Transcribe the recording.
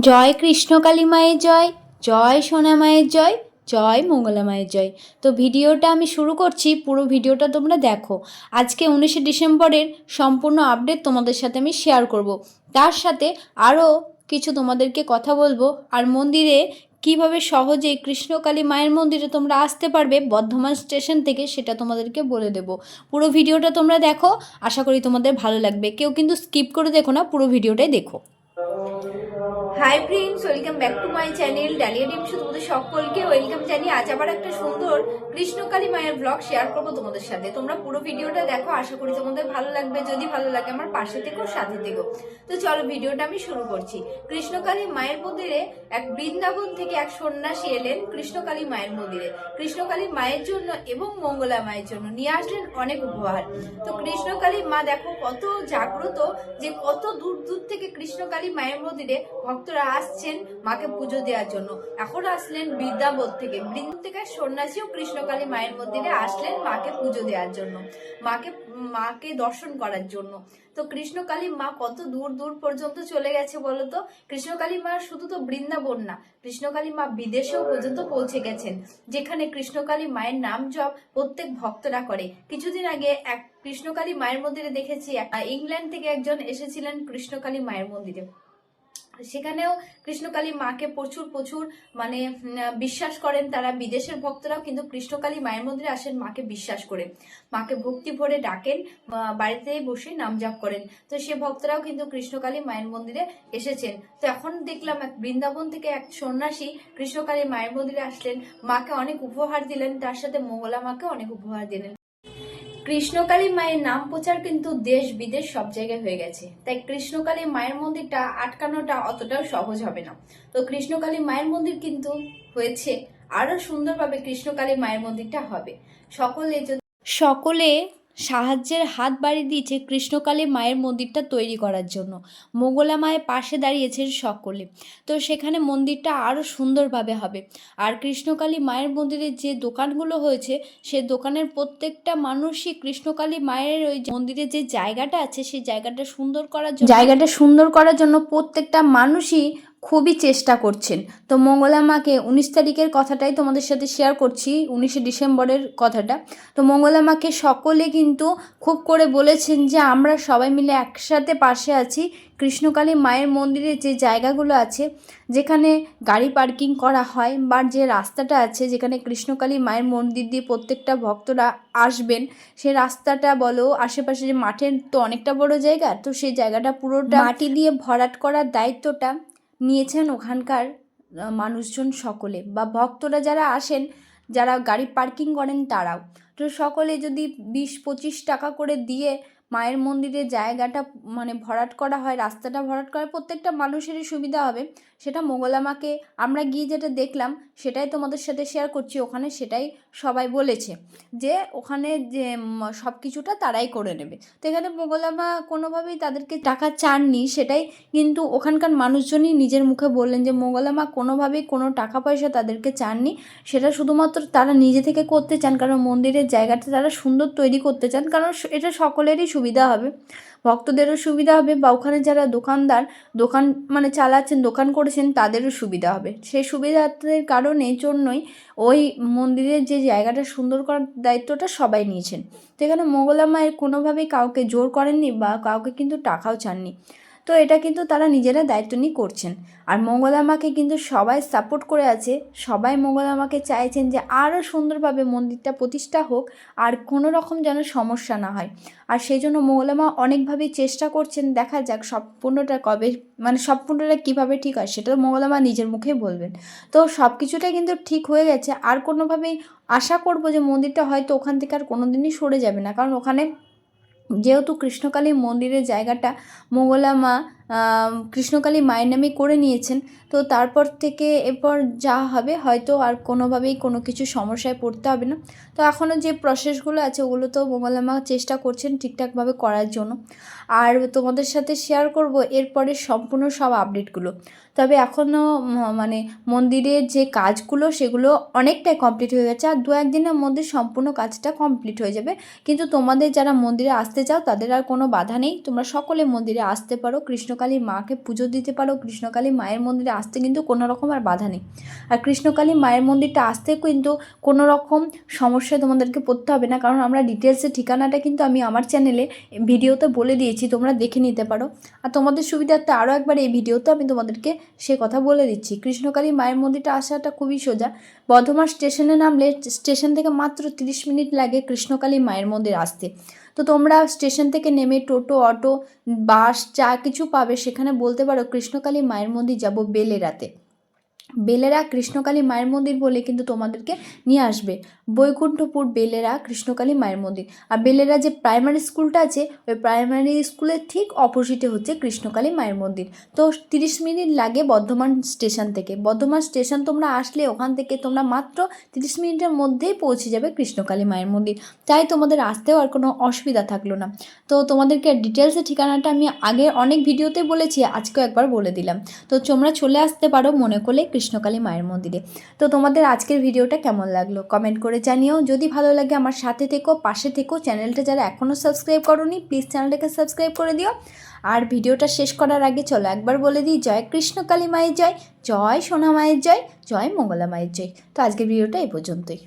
জয় কৃষ্ণকালী মায়ের জয়, জয় সোনা মায়ের জয়, জয় মঙ্গলা মায়ের জয়। তো ভিডিওটা আমি শুরু করছি, পুরো ভিডিওটা তোমরা দেখো। আজকে 19শে ডিসেম্বরের সম্পূর্ণ আপডেট তোমাদের সাথে আমি শেয়ার করব। তার সাথে আরও কিছু তোমাদেরকে কথা বলবো, আর মন্দিরে কিভাবে সহজে কৃষ্ণকালী মায়ের মন্দিরে তোমরা আসতে পারবে বর্ধমান স্টেশন থেকে, সেটা তোমাদেরকে বলে দেব। পুরো ভিডিওটা তোমরা দেখো, আশা করি তোমাদের ভালো লাগবে। কেউ কিন্তু স্কিপ করে দেখো না, পুরো ভিডিওটাই দেখো। Hi friends, welcome back to my channel ডালিয়া ডিমসু। তোমাদের সকলকে ওয়েলকাম জানিয়ে আজ আবার একটা সুন্দর কৃষ্ণকালী মায়ের ব্লগ শেয়ার করবো তোমাদের সাথে। তোমরা পুরো ভিডিওটা দেখো, আশা করি তোমাদের ভালো লাগবে। যদি ভালো লাগে আমার পাশে থেকো, সাথে থেকো। তো চলো ভিডিওটা আমি শুরু করছি। কৃষ্ণকালী মায়ের মন্দিরে এক বৃন্দাবন থেকে এক সন্ন্যাসী এলেন কৃষ্ণকালী মায়ের মন্দিরে। কৃষ্ণকালী মায়ের জন্য এবং মঙ্গলা মায়ের জন্য নিয়ে আসলেন অনেক উপহার। তো কৃষ্ণকালী মা দেখো কত জাগ্রত, যে কত দূর দূর থেকে কৃষ্ণকালী মায়ের মন্দিরে ভক্তরা আসছেন মাকে পুজো দেওয়ার জন্য। এখন আসলেন বৃন্দাবন থেকে, সন্ন্যাসীও কৃষ্ণকালী মায়ের মন্দিরে আসলেন মাকে পুজো দেওয়ার জন্য, মাকে দর্শন করার জন্য। তো কৃষ্ণকালী মা কত দূর দূর পর্যন্ত চলে গেছে বলতো। কৃষ্ণকালী মা শুধু তো বৃন্দাবন না, কৃষ্ণকালী মা বিদেশেও পর্যন্ত পৌঁছে গেছেন, যেখানে কৃষ্ণকালী মায়ের নাম জপ প্রত্যেক ভক্তরা করে। কিছুদিন আগে এক কৃষ্ণকালী মায়ের মন্দিরে দেখেছি, ইংল্যান্ড থেকে একজন এসেছিলেন কৃষ্ণকালী মায়ের মন্দিরে। সেখানেও কৃষ্ণকালী মাকে প্রচুর প্রচুর মানে বিশ্বাস করেন তারা। বিদেশের ভক্তরাও কিন্তু কৃষ্ণকালী মায়ের মন্দিরে আসেন মাকে বিশ্বাস করে, মাকে ভক্তি ভরে ডাকেন, বাড়িতেই বসে নাম জপ করেন। তো সে ভক্তরাও কিন্তু কৃষ্ণকালী মায়ের মন্দিরে এসেছেন। তো এখন দেখলাম এক বৃন্দাবন থেকে এক সন্ন্যাসী কৃষ্ণকালী মায়ের মন্দিরে আসলেন, মাকে অনেক উপহার দিলেন, তার সাথে মঙ্গলা মাকে অনেক উপহার দিলেন। কৃষ্ণকালী মায়ের নাম প্রচার কিন্তু দেশ বিদেশ সব জায়গায় হয়ে গেছে, তাই কৃষ্ণকালী মায়ের মন্দিরটা আটকানোটা অতটাও সহজ হবে না। তো কৃষ্ণকালী মায়ের মন্দির কিন্তু হয়েছে, আরো সুন্দরভাবে কৃষ্ণকালী মায়ের মন্দিরটা হবে। সকলে সাহায্যের হাত বাড়িয়ে দিয়েছে কৃষ্ণকালী মায়ের মন্দিরটা তৈরি করার জন্য। মঙ্গলা মায়ের পাশে দাঁড়িয়েছেন সকলে। তো সেখানে মন্দিরটা আরও সুন্দরভাবে হবে। আর কৃষ্ণকালী মায়ের মন্দিরের যে দোকানগুলো হয়েছে, সে দোকানের প্রত্যেকটা মানুষই কৃষ্ণকালী মায়ের ওই মন্দিরের যে জায়গাটা আছে, সেই জায়গাটা সুন্দর করার জন্য প্রত্যেকটা মানুষই খুবই চেষ্টা করছেন। তো মঙ্গলা মাকে 19 তারিখের কথাটাই তোমাদের সাথে শেয়ার করছি, 19শে ডিসেম্বরের কথাটা। তো মঙ্গলা মাকে সকলে কিন্তু খুব করে বলেছেন যে আমরা সবাই মিলে একসাথে পাশে আছি। কৃষ্ণকালী মায়ের মন্দিরে যে জায়গাগুলো আছে, যেখানে গাড়ি পার্কিং করা হয়, বা যে রাস্তাটা আছে যেখানে কৃষ্ণকালী মায়ের মন্দির দিয়ে প্রত্যেকটা ভক্তরা আসবেন, সে রাস্তাটা বলো, আশেপাশে যে মাঠের তো অনেকটা বড় জায়গা, তো সেই জায়গাটা পুরোটা মাটি দিয়ে ভরাট করার দায়িত্বটা নিয়েছেন ওখানকার মানুষজন সকলে, বা ভক্তরা যারা আসেন, যারা গাড়ি পার্কিং করেন তারাও। তো সকলে যদি 20-25 টাকা করে দিয়ে মায়ের মন্দিরের জায়গাটা মানে ভরাট করা হয়, রাস্তাটা ভরাট করা, প্রত্যেকটা মানুষেরই সুবিধা হবে। সেটা মঙ্গলা মাকে আমরা গিয়ে যেটা দেখলাম, সেটাই তোমাদের সাথে শেয়ার করছি। ওখানে সেটাই সবাই বলেছে যে ওখানে যে সব কিছুটা তারাই করে নেবে। তো এখানে মঙ্গলা মা কোনোভাবেই তাদেরকে টাকা চাননি, সেটাই কিন্তু ওখানকার মানুষজনই নিজের মুখে বললেন যে মঙ্গলা মা কোনোভাবেই কোনো টাকা পয়সা তাদেরকে চাননি। সেটা শুধুমাত্র তারা নিজে থেকে করতে চান, কারণ মন্দিরের জায়গাটা তারা সুন্দর তৈরি করতে চান, কারণ এটা সকলেরই সুবিধা হবে, ভক্তদেরও সুবিধা হবে, বা ওখানে যারা দোকান মানে চালাচ্ছেন, দোকান করেছেন, তাদেরও সুবিধা হবে। সেই সুবিধার কারণে জন্যই ওই মন্দিরের যে জায়গাটা সুন্দর করার দায়িত্বটা সবাই নিয়েছেন। তো এখানে মঙ্গলা মায়ের কোনোভাবেই কাউকে জোর করেননি, বা কাউকে কিন্তু টাকাও চাননি। তো এটা কিন্তু তারা নিজেরা দায়িত্ব নিয়ে করছেন। আর মঙ্গলা মাকে কিন্তু সবাই সাপোর্ট করে আছে, সবাই মঙ্গলা মাকে চাইছেন যে আরও সুন্দরভাবে মন্দিরটা প্রতিষ্ঠা হোক, আর কোনো রকম যেন সমস্যা না হয়। আর সেই জন্য মঙ্গলা মা অনেকভাবেই চেষ্টা করছেন, দেখা যাক সম্পূর্ণটা কবে মানে সম্পূর্ণটা কীভাবে ঠিক হয়, সেটা মঙ্গলা মা নিজের মুখেই বলবেন। তো সব কিছুটাই কিন্তু ঠিক হয়ে গেছে। আর কোনোভাবেই আশা করব যে মন্দিরটা হয়তো ওখান থেকে আর কোনো দিনই সরে যাবে না, কারণ ওখানে যেহেতু কৃষ্ণকালী মন্দিরের জায়গাটা মঙ্গলা মা কৃষ্ণকালী মায়ের নামে করে নিয়েছেন, তো তারপর থেকে এরপর যা হবে হয়তো আর কোনোভাবেই কোনো কিছু সমস্যায় পড়তে হবে না। তো এখনও যে প্রসেসগুলো আছে ওগুলো তো মঙ্গলা মা চেষ্টা করছেন ঠিকঠাকভাবে করার জন্য। আর তোমাদের সাথে শেয়ার করব এরপরে সম্পূর্ণ সব আপডেটগুলো। তবে এখনও মানে মন্দিরের যে কাজগুলো সেগুলো অনেকটাই কমপ্লিট হয়ে গেছে, আর 2-1 দিনের মধ্যে সম্পূর্ণ কাজটা কমপ্লিট হয়ে যাবে। কিন্তু তোমাদের যারা মন্দিরে আসতে চাও তাদের আর কোনো বাধা নেই, তোমরা সকলে মন্দিরে আসতে পারো। কৃষ্ণকালী মাকে পুজো দিতে পারো। কৃষ্ণকালী মায়ের মন্দিরে আসতে কিন্তু কোনো রকম আর বাধা নেই। আর কৃষ্ণকালী মায়ের মন্দিরটা আসতে কিন্তু কোনো রকম সমস্যায় তোমাদেরকে পড়তে হবে না, কারণ আমরা ডিটেলসের ঠিকানাটা কিন্তু আমি আমার চ্যানেলে ভিডিওতে বলে দিয়েছি, তোমরা দেখে নিতে পারো। আর তোমাদের সুবিধার্থে আরও একবার এই ভিডিওতে আমি তোমাদেরকে সে কথা বলে দিচ্ছি। কৃষ্ণকালী মায়ের মন্দিরটা আসাটা খুবই সোজা। বর্ধমান স্টেশনে নামলে স্টেশন থেকে মাত্র 30 মিনিট লাগে কৃষ্ণকালী মায়ের মন্দির আসতে। তো তোমরা স্টেশন থেকে নেমে টোটো, অটো, বাস যা কিছু পাবে সেখানে বলতে পারো কৃষ্ণকালী মায়ের মন্দির যাব বেলেরাতে। বেলেরা কৃষ্ণকালী মায়ের মন্দির বলে কিন্তু তোমাদেরকে নিয়ে আসবে বৈকুণ্ঠপুর বেলেরা কৃষ্ণকালী মায়ের মন্দির। আর বেলেরা যে প্রাইমারি স্কুলটা আছে ওই প্রাইমারি স্কুলের ঠিক অপোজিটে হচ্ছে কৃষ্ণকালী মায়ের মন্দির। তো 30 মিনিট লাগে বর্ধমান স্টেশন থেকে। বর্ধমান স্টেশন তোমরা আসলে ওখান থেকে তোমরা মাত্র 30 মিনিটের মধ্যেই পৌঁছে যাবে কৃষ্ণকালী মায়ের মন্দির। তাই তোমাদের আসতেও আর কোনো অসুবিধা থাকলো না। তো তোমাদেরকে ডিটেলসের ঠিকানাটা আমি আগে অনেক ভিডিওতে বলেছি, আজকেও একবার বলে দিলাম। তো তোমরা চলে আসতে পারো মনে করলে কৃষ্ণকালী মায়ের মন্দিরে। তো তোমাদের আজকের ভিডিওটা কেমন লাগলো কমেন্ট করে জানিও। যদি ভালো লাগে আমার সাথে থেকো, পাশে থেকো। চ্যানেলটা যারা এখনও সাবস্ক্রাইব করোনি প্লিজ চ্যানেলটাকে সাবস্ক্রাইব করে দিও। আর ভিডিওটা শেষ করার আগে চলো একবার বলে দিই, জয় কৃষ্ণকালী মায়ের জয়, জয় সোনা মায়ের জয়, জয় মঙ্গলা মায়ের জয়। তো আজকের ভিডিওটা এই পর্যন্তই।